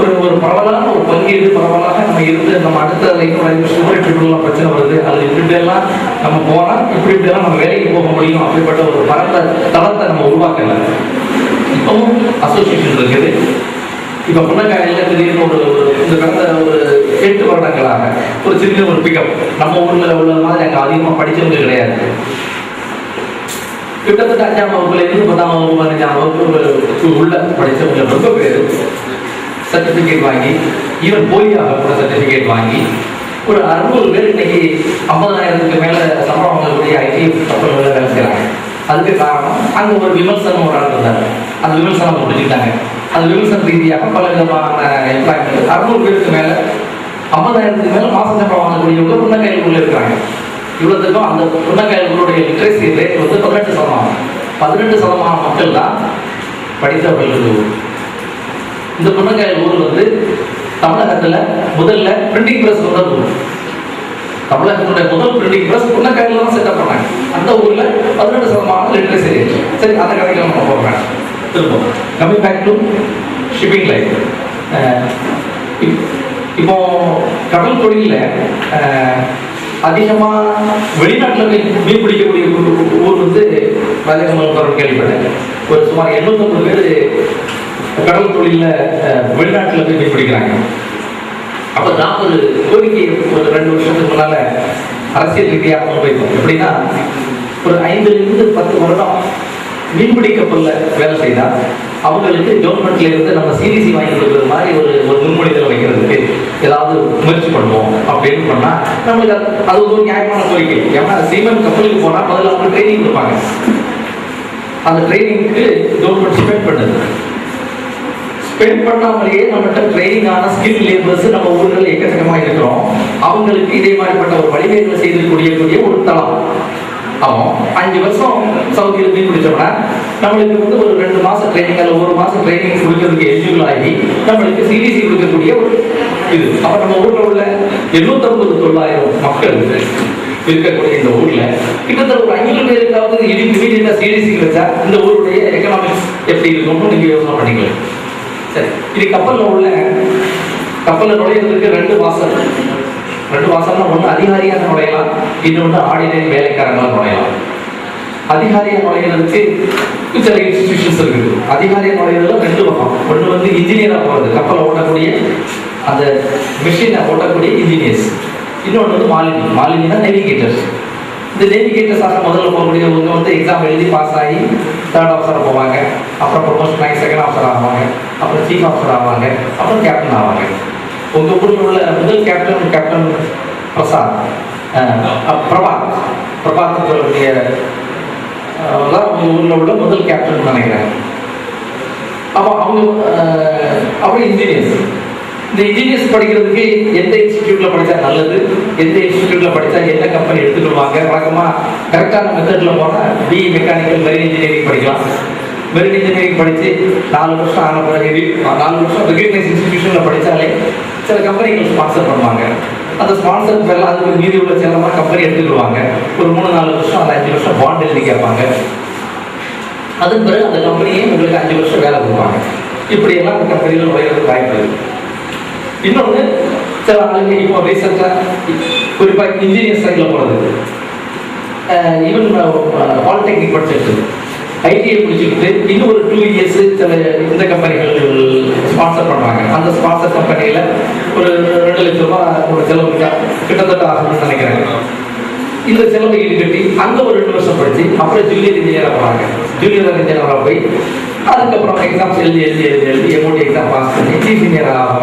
ஒரு ஒரு பரவலான ஒரு பங்கீடு, பரவலாக நம்ம இருந்து நம்ம அடுத்த இப்படிலாம் பிரச்சனை வருது, அது இப்படிலாம் நம்ம போனால் இப்படிலாம் நம்ம வேலைக்கு போக முடியும், அப்படிப்பட்ட ஒரு பரந்த தளத்தை நம்ம உருவாக்கல. இப்பவும் அசோசியேஷன் இருக்குது. இப்போ முன்னக்காலையில் திடீர்னு ஒரு இந்த கடந்த ஒரு 8 வருடங்களாக ஒரு சின்ன ஒரு பிக்கப். நம்ம ஊரில் உள்ள மாதிரி அங்கே அதிகமாக படித்தவங்க கிடையாது. கிட்டத்தட்ட 5ஆம் வகுப்புலேருந்து 10ஆம் வகுப்பு 15ஆம் வகுப்பு உள்ள படித்தவங்க ரொம்ப பேர் சர்டிஃபிகேட் வாங்கி, ஈவன் போலியாக கூட சர்டிஃபிகேட் வாங்கி ஒரு 600 பேர் இன்னைக்கு 50,000க்கு மேலே சம்பளம் வாங்கக்கூடிய ஐடி கப்பல்களில் வேலை செய்கிறாங்க. அதுக்கு காரணம் அங்கே ஒரு விமர்சனம் ஒரு ஆள் இருந்தாங்க. அந்த விமர்சனம் முடிச்சுட்டாங்க. அந்த விமர்சன ரீதியாக பல விதமான எம்ப்ளாய்மெண்ட் 600 பேருக்கு மேலே 50,000க்கு மேலே மாச சம்பளம் வாங்கக்கூடியவங்க புன்னக்காயலுக்குள்ள இருக்கிறாங்க. இவ்வளோத்துக்கும் அந்த புன்னக்காயல்களுடைய லிட்ரேசி ரேட் வந்து 18%. 18% மக்கள் தான் படித்தவர்கள். இந்த புன்னக்காயல் ஊர் வந்து தமிழகத்தில் முதல்ல பிரிண்டிங் பிரஸ் வந்த ஊர். தமிழகத்துடைய முதல் பிரிண்டிங் பிரஸ் புன்னக்காயில தான் செட்டப் பண்ணாங்க. அந்த ஊர்ல 18% லிட்ரேசி ரேட். சரி, அந்த கதைக்கு நம்ம போகிறோம். திரும்ப coming back to shipping line. இப்போ கடல் தொழில அதிகமாக வெளிநாட்டில் மீன் பிடிக்கக்கூடிய ஊர் வந்து ராஜகமல் கேள்விப்பட்டேன். ஒரு சுமார் 850 பேர் கடல் தொழில வெளிநாட்டில் போய் மீன் பிடிக்கிறாங்க. அப்போ நான் ஒரு கோரிக்கை ஒரு 2 வருஷத்துக்கு முன்னால அரசியல் ரீதியாக கொண்டு போயிருக்கோம். எப்படின்னா, ஒரு 5லிருந்து 10 வருடம் மீன்பிடி கப்பலில் வேலை செய்தால் அவங்களுக்கு கவர்மெண்ட்ல இருந்து நம்ம சிடிசி வாங்கி கொடுக்குற மாதிரி ஒரு முன்மொழிதல் வைக்கிறதுக்கு ஏதாவது முயற்சி பண்ணுவோம் அப்படின்னு பண்ணால் நம்மளுக்கு அது ஒரு நியாயமான கோரிக்கை. ஏன்னா சீமன் கப்பலுக்கு போனால் முதல்ல அவங்க ட்ரைனிங் கொடுப்பாங்க. அந்த ட்ரைனிங்க்கு கவர்மெண்ட் ஸ்பெண்ட் பண்ணுது. ஸ்பெண்ட் பண்ணாமலேயே நம்மகிட்ட ட்ரைனிங் ஆன ஸ்கில் லேபர்ஸ் நம்ம ஊர்கள் எக்கச்சக்கமாக இருக்கிறோம். அவங்களுக்கு இதே மாதிரிப்பட்ட ஒரு வழிமுறைகளை செய்து கூடிய ஒரு தளம். அவன் 5 வருஷம் சவுதியில் மீன் பிடிச்சோம்னா நம்மளுக்கு வந்து ஒரு 2 மாசம் ட்ரைனிங் அல்ல 1 மாசம் ட்ரைனிங் கொடுக்கறதுக்கு எலிஜிபிள் ஆகி நம்மளுக்கு சிடிசி கொடுக்கக்கூடிய ஒரு இது. அப்போ நம்ம ஊரில் உள்ள 850-900 மக்கள் இருக்கக்கூடிய இந்த ஊர்ல கிட்டத்தட்ட ஒரு 500 பேருக்காவது இமீடியட்டா சிடிசி வச்சா இந்த ஊருடைய எக்கனாமிக்ஸ் எப்படி இருக்கும்னு நீங்க யோசனை பண்ணிக்கலாம். சரி, இது கப்பலில் நுழையிறதுக்கு 2 வாசல். 2 வாசல்னா ஒன்று அதிகாரியாக நுழையலாம், இன்னொன்று ஆர்டினரி வேலைக்காரங்களாக நுழையலாம். அதிகாரியாக நுழையிறதுக்கு சில இன்ஸ்டிடியூஷன்ஸ் இருக்குது. அதிகாரியாக நுழையிறதுல 2 வகம். ஒன்று வந்து இன்ஜினியராக போகிறது, கப்பலை ஓட்டக்கூடிய அந்த மிஷினை ஓட்டக்கூடிய இன்ஜினியர்ஸ். இன்னொன்று வந்து மாலினினா நேவிகேட்டர்ஸ். இந்த நேவிகேட்டர்ஸாக முதல்ல போகக்கூடியவங்க வந்து எக்ஸாம் எழுதி பாஸ் ஆகி 3rd ஆஃபீஸராக போவாங்க. அப்புறம் ப்ரொமோஷன் ஆகி 2nd ஆஃபீஸர் ஆவாங்க. அப்புறம் சீஃப் ஆஃபீஸர் ஆவாங்க. அப்புறம் கேப்டன் ஆவாங்க. உங்கள் ஊரில் உள்ள முதல் கேப்டன் பிரசாத் பிரபாத் சொல்லக்கூடிய உங்கள் ஊரில் உள்ள முதல் கேப்டன் நினைக்கிறேன். அப்போ அவங்க இன்ஜினியர்ஸ். இந்த இன்ஜினியர்ஸ் படிக்கிறதுக்கு எந்த இன்ஸ்டிடியூட்ல படித்தா நல்லது, எந்த இன்ஸ்டிடியூட்ல படித்தா என்ன கம்பெனி எடுத்துக்கிடுவாங்க, வழக்கமாக கரெக்டான மெத்தடில் போனால் பிஇ மெக்கானிக்கல் மெரின் இன்ஜினியரிங் படிக்கலாம். மெரின் இன்ஜினியரிங் படித்து 4 வருஷம் ஆன பிறகு 4 வருஷம் ரெகக்னைஸ் இன்ஸ்டிடியூஷனில் படித்தாலே சில கம்பெனிகள் ஸ்பான்சர் பண்ணுவாங்க. அந்த ஸ்பான்சர் பேரில் அதுக்கு மீதி உள்ள சிலமாக கம்பெனி எடுத்துக்கிடுவாங்க. ஒரு 3-4 வருஷம் அந்த 5 வருஷம் பாண்ட் எழுதி கேட்பாங்க. அதன் பிறகு அந்த கம்பெனியே உங்களுக்கு 5 வருஷம் வேலை கொடுப்பாங்க. இப்படியெல்லாம் அந்த கம்பெனியில் நுழையிறதுக்கு வாய்ப்பு இருக்குது. இன்னொன்று, சில ஆளுங்க இப்போ ரீசெண்டாக குறிப்பாக இன்ஜினியர் சைடில் போகிறது, ஈவன் பாலிடெக்னிக் படிச்சுட்டு ஐடிஐ முடிச்சுக்கிட்டு இன்னும் ஒரு 2 இயர்ஸ் சில இந்த கம்பெனிகள் ஸ்பான்சர் பண்ணுறாங்க. அந்த ஸ்பான்சர் கம்பெனியில் ஒரு 2 லட்சம் ரூபாய் ஒரு செலவு கிட்டத்தட்ட ஆகும்னு நினைக்கிறாங்க. இந்த செலவை ஈடுகட்டி அங்கே ஒரு 2 வருஷம் படித்து அப்புறம் ஜூனியர் இன்ஜினியராக போகிறாங்க. ஜூனியர் இன்ஜினியராக போய் அதுக்கப்புறம் எக்ஸாம்ஸ் எழுதி எம்ஓடி எக்ஸாம் பாஸ் பண்ணி சீஃப் இன்ஜினியராக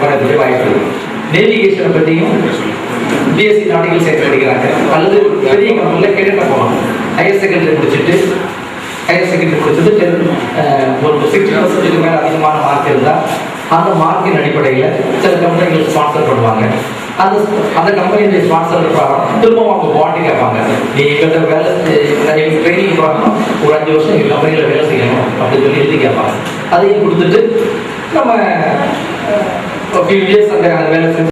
வரக்கூடிய வாய்ப்பு இருக்குது. நேவிகேஷனை பற்றியும் பிஎஸ்சி நாட்டிகள் சேர்த்து படிக்கிறாங்க. அல்லது பெரிய கம்பெனியில் கேட்டுட்டு போகலாம். ஹையர் செகண்டரி முடிச்சுட்டு ஒரு 60% மேலே அதிகமான மார்க் இருந்தால் அந்த மார்க்கின் அடிப்படையில் சில கம்பெனிகள் ஸ்பான்சர் பண்ணுவாங்க. அந்த கம்பெனியுடைய ஸ்பான்சர் திரும்ப அவங்க பாண்டி கேட்பாங்க. நீ எங்கள்கிட்ட வேலை எங்களுக்கு ட்ரைனிங் போகணும், ஒரு 5 வருஷம் எங்கள் கம்பெனியில் வேலை செய்யணும் அப்படின்னு சொல்லி எழுதி கேட்பாங்க. அதையும் கொடுத்துட்டு நம்ம ஃபியூ இயர்ஸ் அந்த வேலை செஞ்சு